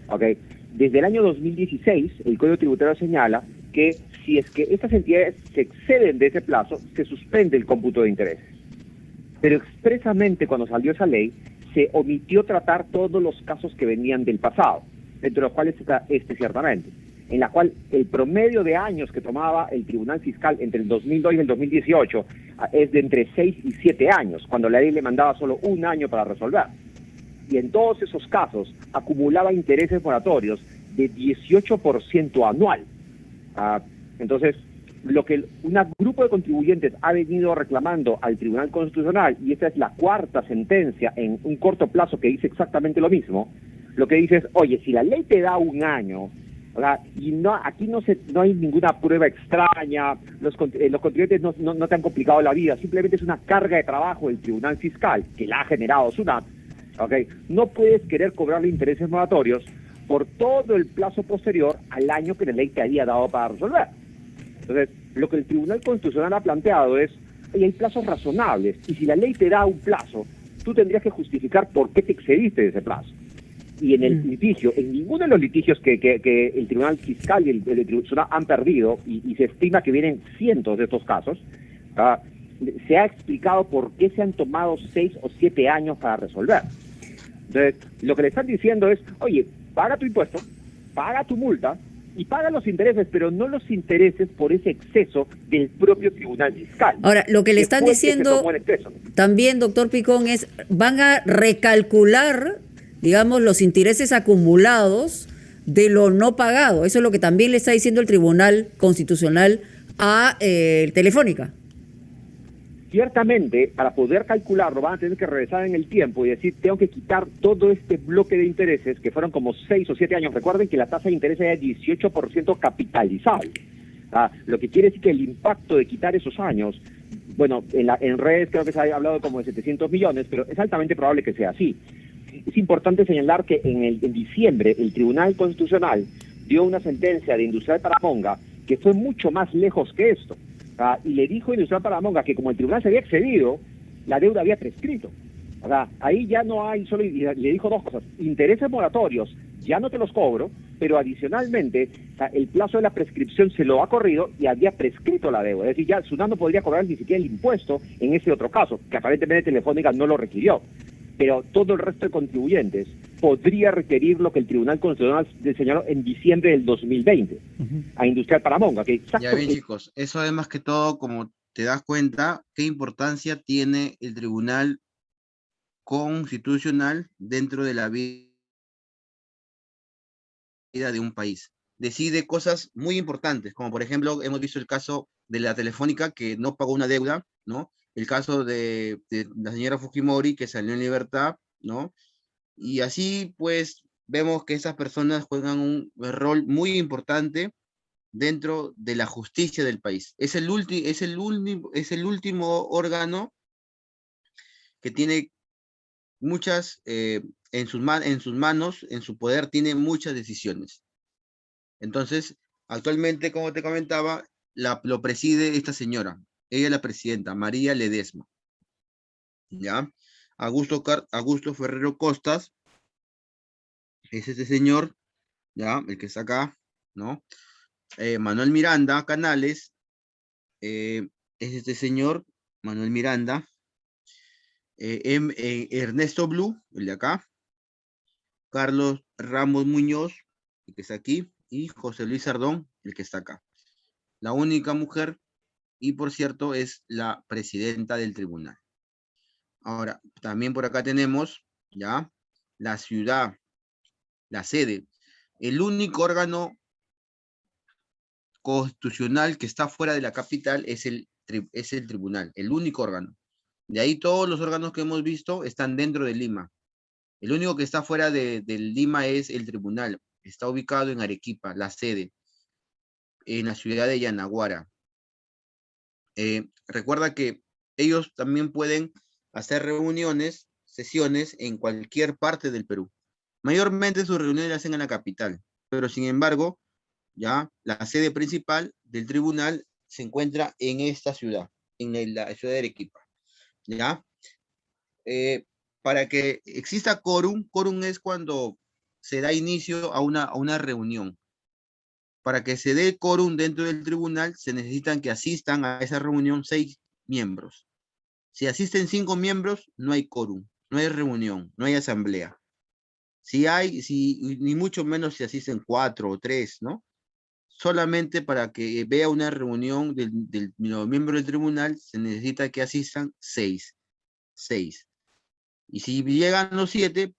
¿Okay? Desde el año 2016, el Código Tributario señala que si es que estas entidades se exceden de ese plazo, se suspende el cómputo de intereses. Pero expresamente cuando salió esa ley, se omitió tratar todos los casos que venían del pasado, entre los cuales está ciertamente, en la cual el promedio de años que tomaba el Tribunal Fiscal entre el 2002 y el 2018 es de entre 6 y 7 años, cuando la ley le mandaba solo 1 año para resolver. Y en todos esos casos acumulaba intereses moratorios de 18% anual. Entonces, lo que un grupo de contribuyentes ha venido reclamando al Tribunal Constitucional, y esta es la 4ª sentencia en un corto plazo que dice exactamente lo mismo, lo que dice es, oye, si la ley te da 1 año, ¿verdad? Y aquí no hay ninguna prueba extraña, los contribuyentes no te han complicado la vida, simplemente es una carga de trabajo del Tribunal Fiscal que la ha generado SUNAT. Okay. No puedes querer cobrarle intereses moratorios por todo el plazo posterior al año que la ley te había dado para resolver. Entonces, lo que el Tribunal Constitucional ha planteado es, hay plazos razonables, y si la ley te da un plazo, tú tendrías que justificar por qué te excediste de ese plazo. Y en el litigio, en ninguno de los litigios que el Tribunal Fiscal y el Tribunal han perdido, y se estima que vienen cientos de estos casos, se ha explicado por qué se han tomado 6 o 7 años para resolver. Entonces, lo que le están diciendo es, oye, paga tu impuesto, paga tu multa y paga los intereses, pero no los intereses por ese exceso del propio Tribunal Fiscal. Ahora, lo que le están diciendo también, doctor Picón, es van a recalcular, digamos, los intereses acumulados de lo no pagado. Eso es lo que también le está diciendo el Tribunal Constitucional a Telefónica. Ciertamente, para poder calcularlo, van a tener que regresar en el tiempo y decir, tengo que quitar todo este bloque de intereses, que fueron como 6 o 7 años. Recuerden que la tasa de interés es de 18% capitalizable. Lo que quiere decir que el impacto de quitar esos años, bueno, en redes creo que se ha hablado como de 700 millones, pero es altamente probable que sea así. Es importante señalar que en diciembre el Tribunal Constitucional dio una sentencia de Industrial Paramonga que fue mucho más lejos que esto. Y le dijo a Industrial Paramonga que como el tribunal se había excedido, la deuda había prescrito. Ahí ya no hay, solo le dijo dos cosas: intereses moratorios, ya no te los cobro, pero adicionalmente, el plazo de la prescripción se lo ha corrido y había prescrito la deuda. Es decir, ya SUNAT no podría cobrar ni siquiera el impuesto en ese otro caso, que aparentemente Telefónica no lo requirió. Pero todo el resto de contribuyentes podría requerir lo que el Tribunal Constitucional señaló en diciembre del 2020 a Industrial Paramonga. Que ya bien, chicos, eso es más que todo, como te das cuenta, qué importancia tiene el Tribunal Constitucional dentro de la vida de un país. Decide cosas muy importantes, como por ejemplo, hemos visto el caso de la Telefónica, que no pagó una deuda, ¿no? El caso de la señora Fujimori, que salió en libertad, ¿no? Y así, pues, vemos que esas personas juegan un rol muy importante dentro de la justicia del país. Es el último órgano que tiene muchas, en sus manos, en su poder, tiene muchas decisiones. Entonces, actualmente, como te comentaba, lo preside esta señora. Ella es la presidenta, María Ledesma. ¿Ya? Augusto Ferrero Costas es este señor, ¿ya? El que está acá, ¿no? Manuel Miranda Canales es este señor, Manuel Miranda. Ernesto Blue, el de acá. Carlos Ramos Muñoz, el que está aquí. Y José Luis Sardón, el que está acá. La única mujer, y por cierto, es la presidenta del tribunal. Ahora, también por acá tenemos, ya, la ciudad, la sede. El único órgano constitucional que está fuera de la capital es el tribunal, el único órgano. De ahí todos los órganos que hemos visto están dentro de Lima. El único que está fuera de Lima es el tribunal. Está ubicado en Arequipa, la sede, en la ciudad de Yanaguara. Recuerda que ellos también pueden hacer reuniones, sesiones en cualquier parte del Perú. Mayormente sus reuniones las hacen en la capital, pero sin embargo, ya la sede principal del tribunal se encuentra en esta ciudad, en la ciudad de Arequipa. ¿Ya? Para que exista quórum es cuando se da inicio a una reunión. Para que se dé quórum dentro del tribunal, se necesitan que asistan a esa reunión 6 miembros. Si asisten 5 miembros, no hay quórum, no hay reunión, no hay asamblea. Ni mucho menos si asisten 4 o 3, ¿no? Solamente para que vea una reunión de los miembros del tribunal, se necesita que asistan 6. Y si llegan los 7,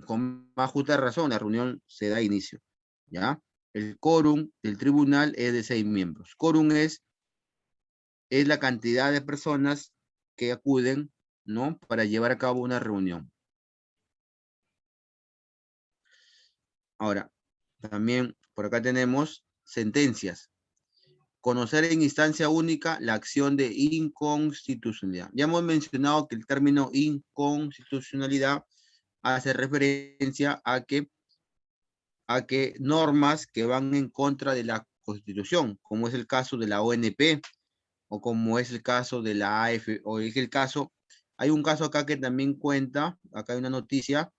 con más justa razón, la reunión se da inicio, ¿ya? El quórum del tribunal es de 6 miembros. Quórum es la cantidad de personas que acuden, ¿no? Para llevar a cabo una reunión. Ahora, también por acá tenemos sentencias. Conocer en instancia única la acción de inconstitucionalidad. Ya hemos mencionado que el término inconstitucionalidad hace referencia a que normas que van en contra de la Constitución, como es el caso de la ONP, o como es el caso de la AF, o es el caso, hay un caso acá que también cuenta, acá hay una noticia,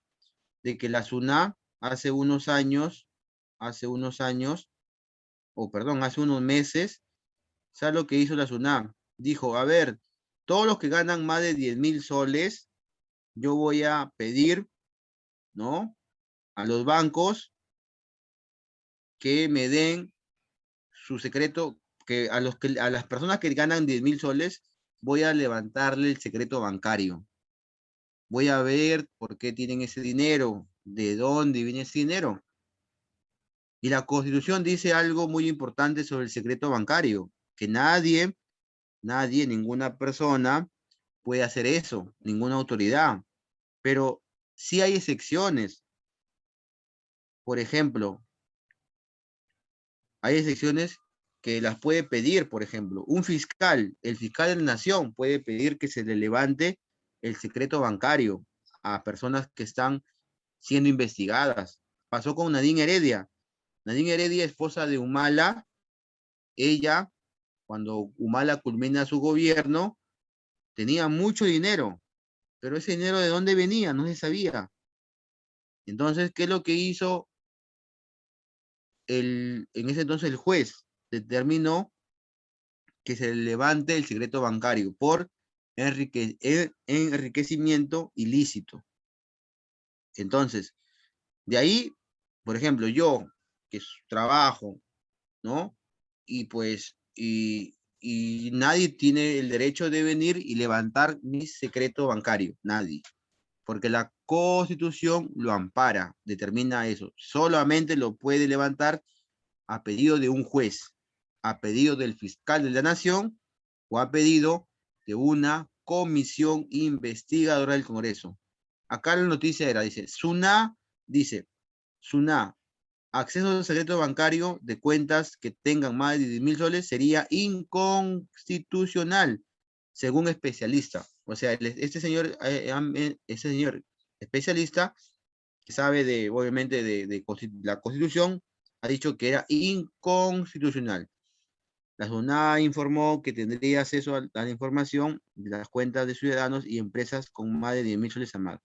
de que la SUNAT hace unos meses, ¿sabes lo que hizo la SUNAT? Dijo, a ver, todos los que ganan más de 10,000 soles, yo voy a pedir, ¿no? A los bancos que me den su secreto, que a las personas que ganan 10,000 soles, voy a levantarle el secreto bancario. Voy a ver por qué tienen ese dinero, de dónde viene ese dinero. Y la Constitución dice algo muy importante sobre el secreto bancario, que nadie, ninguna persona puede hacer eso, ninguna autoridad. Pero sí hay excepciones. Por ejemplo, hay excepciones que las puede pedir, por ejemplo, un fiscal, el fiscal de la nación puede pedir que se le levante el secreto bancario a personas que están siendo investigadas. Pasó con Nadine Heredia. Nadine Heredia, esposa de Humala, ella, cuando Humala culmina su gobierno, tenía mucho dinero, pero ese dinero ¿de dónde venía? No se sabía. Entonces, ¿qué es lo que hizo en ese entonces el juez? Determinó que se levante el secreto bancario por enriquecimiento ilícito. Entonces, de ahí, por ejemplo, yo que trabajo, ¿no? Y pues, y nadie tiene el derecho de venir y levantar mi secreto bancario, nadie. Porque la Constitución lo ampara, determina eso. Solamente lo puede levantar a pedido de un juez, a pedido del fiscal de la nación o a pedido de una comisión investigadora del Congreso. Acá la noticia era, dice, SUNA, acceso al secreto bancario de cuentas que tengan más de 10.000 soles sería inconstitucional, según especialista. O sea, este señor especialista, que sabe de, obviamente, de la Constitución, ha dicho que era inconstitucional. La SUNAT informó que tendría acceso a la información de las cuentas de ciudadanos y empresas con más de 10.000 soles a más.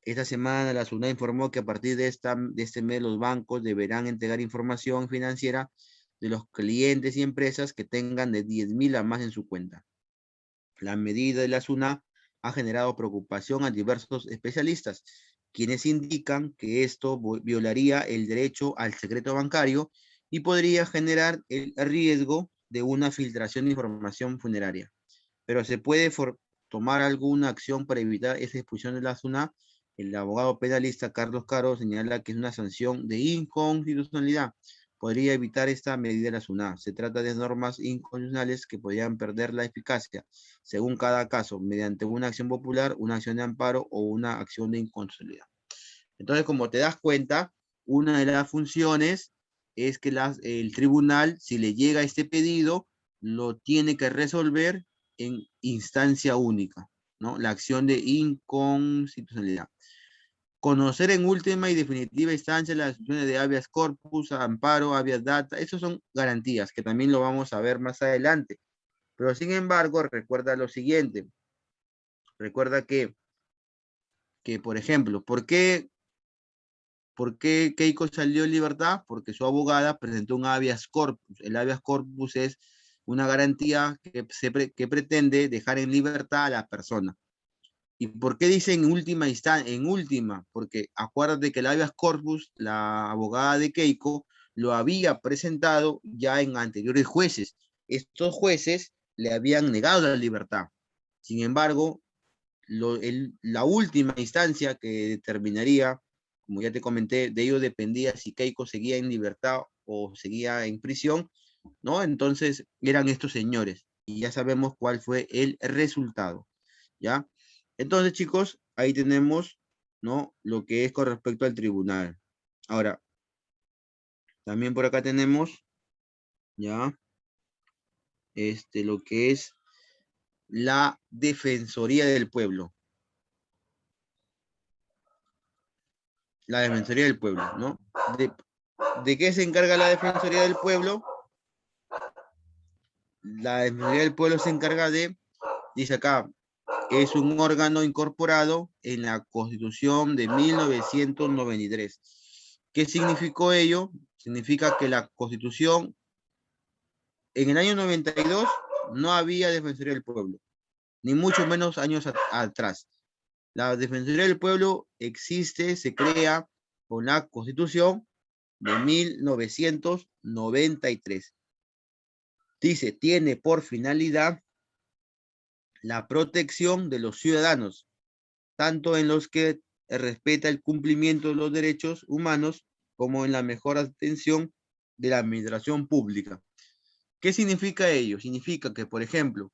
Esta semana la SUNAT informó que a partir de este mes los bancos deberán entregar información financiera de los clientes y empresas que tengan de 10.000 a más en su cuenta. La medida de la SUNAT ha generado preocupación a diversos especialistas, quienes indican que esto violaría el derecho al secreto bancario y podría generar el riesgo de una filtración de información funeraria. Pero se puede tomar alguna acción para evitar esa expulsión de la SUNAT. El abogado penalista Carlos Caro señala que es una sanción de inconstitucionalidad. Podría evitar esta medida de la SUNAT. Se trata de normas inconstitucionales que podrían perder la eficacia, según cada caso, mediante una acción popular, una acción de amparo o una acción de inconstitucionalidad. Entonces, como te das cuenta, una de las funciones es que el tribunal, si le llega este pedido, lo tiene que resolver en instancia única, ¿no? La acción de inconstitucionalidad. Conocer en última y definitiva instancia las acciones de habeas corpus, amparo, habeas data, esos son garantías que también lo vamos a ver más adelante. Pero sin embargo, recuerda lo siguiente. Recuerda que por ejemplo, ¿por qué Keiko salió en libertad? Porque su abogada presentó un habeas corpus. El habeas corpus es una garantía que pretende dejar en libertad a la persona. ¿Y por qué dice en última instancia? En última, porque acuérdate que el habeas corpus, la abogada de Keiko, lo había presentado ya en anteriores jueces. Estos jueces le habían negado la libertad. Sin embargo, la última instancia que determinaría, como ya te comenté, de ello dependía si Keiko seguía en libertad o seguía en prisión, ¿no? Entonces eran estos señores y ya sabemos cuál fue el resultado, ¿ya? Entonces, chicos, ahí tenemos, ¿no? Lo que es con respecto al tribunal. Ahora, también por acá tenemos, ¿ya? Lo que es la Defensoría del Pueblo. La Defensoría del Pueblo, ¿no? ¿De qué se encarga la Defensoría del Pueblo? La Defensoría del Pueblo se encarga de, dice acá, es un órgano incorporado en la Constitución de 1993. ¿Qué significó ello? Significa que la Constitución, en el año 92, no había Defensoría del Pueblo, ni mucho menos años atrás. La Defensoría del Pueblo existe, se crea con la Constitución de 1993. Dice, tiene por finalidad la protección de los ciudadanos, tanto en los que respeta el cumplimiento de los derechos humanos como en la mejor atención de la administración pública. ¿Qué significa ello? Significa que, por ejemplo,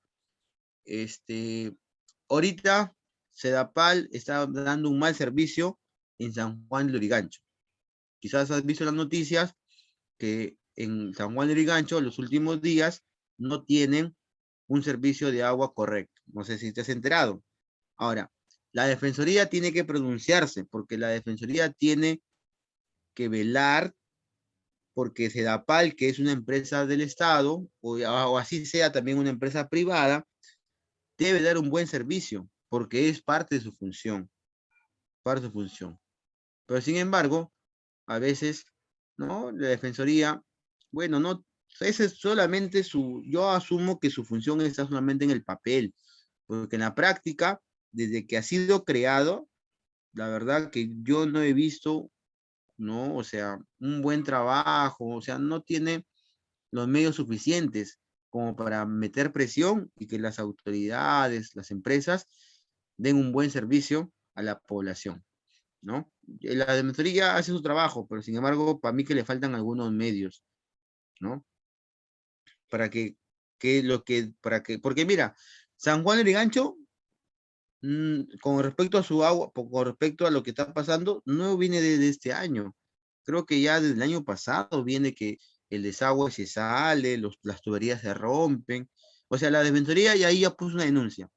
ahorita Sedapal está dando un mal servicio en San Juan de Lurigancho. Quizás has visto las noticias que en San Juan de Lurigancho los últimos días no tienen un servicio de agua correcto. No sé si te has enterado. Ahora, la Defensoría tiene que pronunciarse porque la Defensoría tiene que velar porque Sedapal, que es una empresa del Estado, o así sea también una empresa privada, debe dar un buen servicio porque es parte de su función, parte de su función. Pero sin embargo, a veces, ¿no? La Defensoría, bueno, no, ese es solamente yo asumo que su función está solamente en el papel, porque en la práctica, desde que ha sido creado, la verdad que yo no he visto, ¿no? O sea, un buen trabajo, o sea, no tiene los medios suficientes como para meter presión y que las autoridades, las empresas, den un buen servicio a la población, ¿no? La Defensoría hace su trabajo, pero sin embargo, para mí que le faltan algunos medios, ¿no? Para porque mira, San Juan de Lurigancho, con respecto a su agua, con respecto a lo que está pasando, no viene desde este año. Creo que ya desde el año pasado viene que el desagüe se sale, las tuberías se rompen. O sea, la Defensoría y ahí ya puso una denuncia.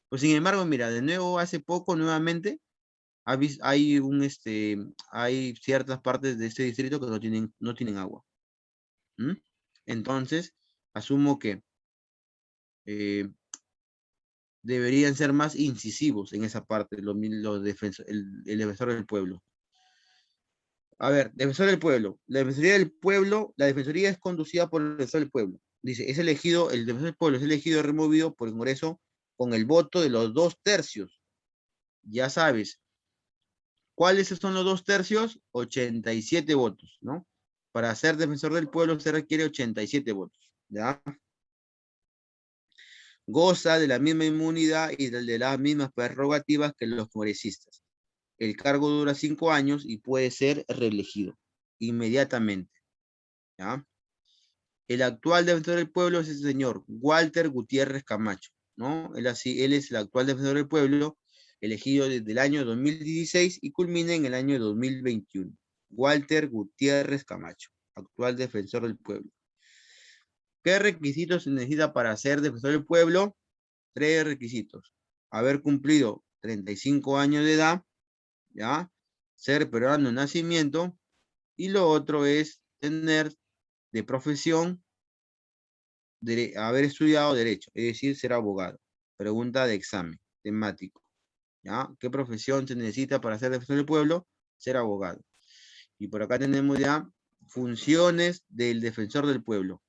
Pues sin embargo, mira, de nuevo, hace poco, nuevamente, hay ciertas partes de este distrito que no tienen agua. ¿Mm? Entonces, asumo que deberían ser más incisivos en esa parte, el defensor del pueblo. A ver, defensor del pueblo. La defensoría del pueblo, la defensoría es conducida por el defensor del pueblo. Dice, el defensor del pueblo es elegido y removido por el Congreso con el voto de los 2/3. Ya sabes, ¿cuáles son los 2/3? 87 votos, ¿no? Para ser defensor del pueblo se requiere 87 votos, ¿ya? Goza de la misma inmunidad y de las mismas prerrogativas que los congresistas. El cargo dura 5 años y puede ser reelegido inmediatamente, ¿ya? El actual defensor del pueblo es el señor Walter Gutiérrez Camacho, ¿no? Él es el actual defensor del pueblo, elegido desde el año 2016 y culmina en el año 2021. Walter Gutiérrez Camacho, actual defensor del pueblo. ¿Qué requisitos se necesita para ser defensor del pueblo? 3 requisitos. Haber cumplido 35 años de edad, ¿ya? Ser peruano de nacimiento, y lo otro es tener de profesión, haber estudiado Derecho, es decir, ser abogado. Pregunta de examen temático, ¿ya? ¿Qué profesión se necesita para ser defensor del pueblo? Ser abogado. Y por acá tenemos ya funciones del defensor del pueblo.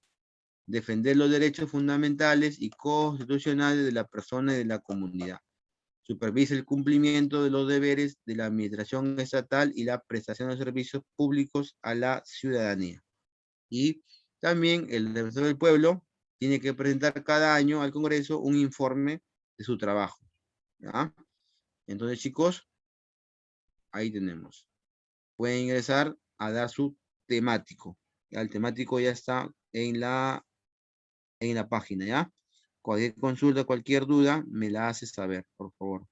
Defender los derechos fundamentales y constitucionales de la persona y de la comunidad. Supervisa el cumplimiento de los deberes de la administración estatal y la prestación de servicios públicos a la ciudadanía. Y también el defensor del pueblo tiene que presentar cada año al Congreso un informe de su trabajo, ¿ya? Entonces, chicos, ahí tenemos. Pueden ingresar a dar su temático. ¿Ya? El temático ya está en la página, ¿ya? Cualquier consulta, cualquier duda, me la haces saber, por favor.